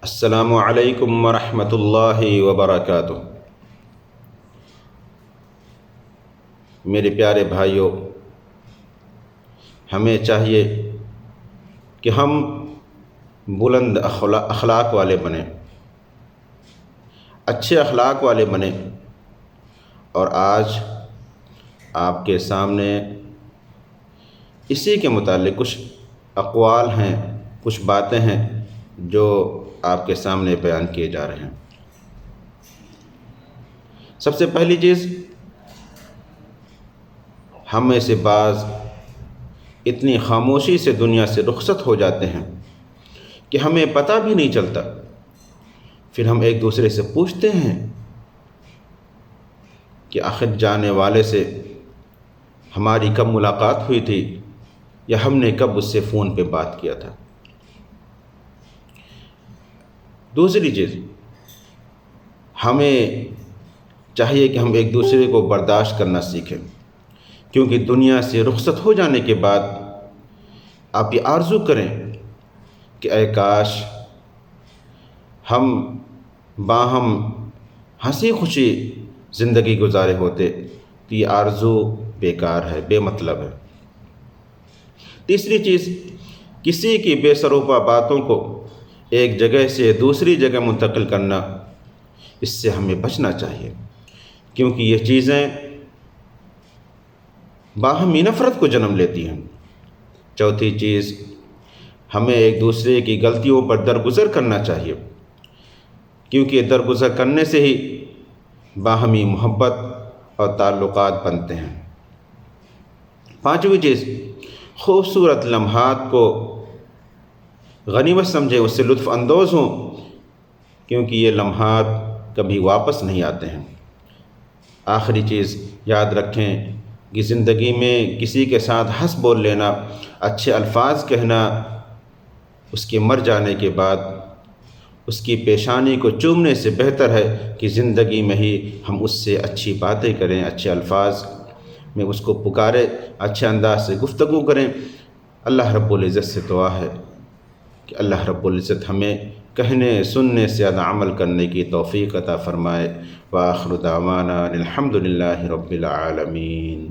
السلام علیکم ورحمۃ اللہ وبرکاتہ۔ میرے پیارے بھائیوں، ہمیں چاہیے کہ ہم بلند اخلاق والے بنیں، اچھے اخلاق والے بنیں۔ اور آج آپ کے سامنے اسی کے متعلق کچھ اقوال ہیں، کچھ باتیں ہیں جو آپ کے سامنے بیان کیے جا رہے ہیں۔ سب سے پہلی چیز، ہم میں سے بعض اتنی خاموشی سے دنیا سے رخصت ہو جاتے ہیں کہ ہمیں پتہ بھی نہیں چلتا۔ پھر ہم ایک دوسرے سے پوچھتے ہیں کہ آخر جانے والے سے ہماری کب ملاقات ہوئی تھی، یا ہم نے کب اس سے فون پہ بات کیا تھا۔ دوسری چیز، ہمیں چاہیے کہ ہم ایک دوسرے کو برداشت کرنا سیکھیں، کیونکہ دنیا سے رخصت ہو جانے کے بعد آپ یہ آرزو کریں کہ اے کاش ہم باہم ہنسی خوشی زندگی گزارے ہوتے، تو یہ آرزو بیکار ہے، بے مطلب ہے۔ تیسری چیز، کسی کی بے سروپا باتوں کو ایک جگہ سے دوسری جگہ منتقل کرنا، اس سے ہمیں بچنا چاہیے، کیونکہ یہ چیزیں باہمی نفرت کو جنم لیتی ہیں۔ چوتھی چیز، ہمیں ایک دوسرے کی غلطیوں پر درگزر کرنا چاہیے، کیونکہ درگزر کرنے سے ہی باہمی محبت اور تعلقات بنتے ہیں۔ پانچویں چیز، خوبصورت لمحات کو غنیمت سمجھیں، اس سے لطف اندوز ہوں، کیونکہ یہ لمحات کبھی واپس نہیں آتے ہیں۔ آخری چیز، یاد رکھیں کہ زندگی میں کسی کے ساتھ ہنس بول لینا، اچھے الفاظ کہنا، اس کے مر جانے کے بعد اس کی پیشانی کو چومنے سے بہتر ہے کہ زندگی میں ہی ہم اس سے اچھی باتیں کریں، اچھے الفاظ میں اس کو پکاریں، اچھے انداز سے گفتگو کریں۔ اللہ رب العزت سے دعا ہے کہ اللہ رب العزت ہمیں کہنے سننے سے زیادہ عمل کرنے کی توفیق عطا فرمائے۔ وآخر دعوانا الحمد للہ رب العالمین۔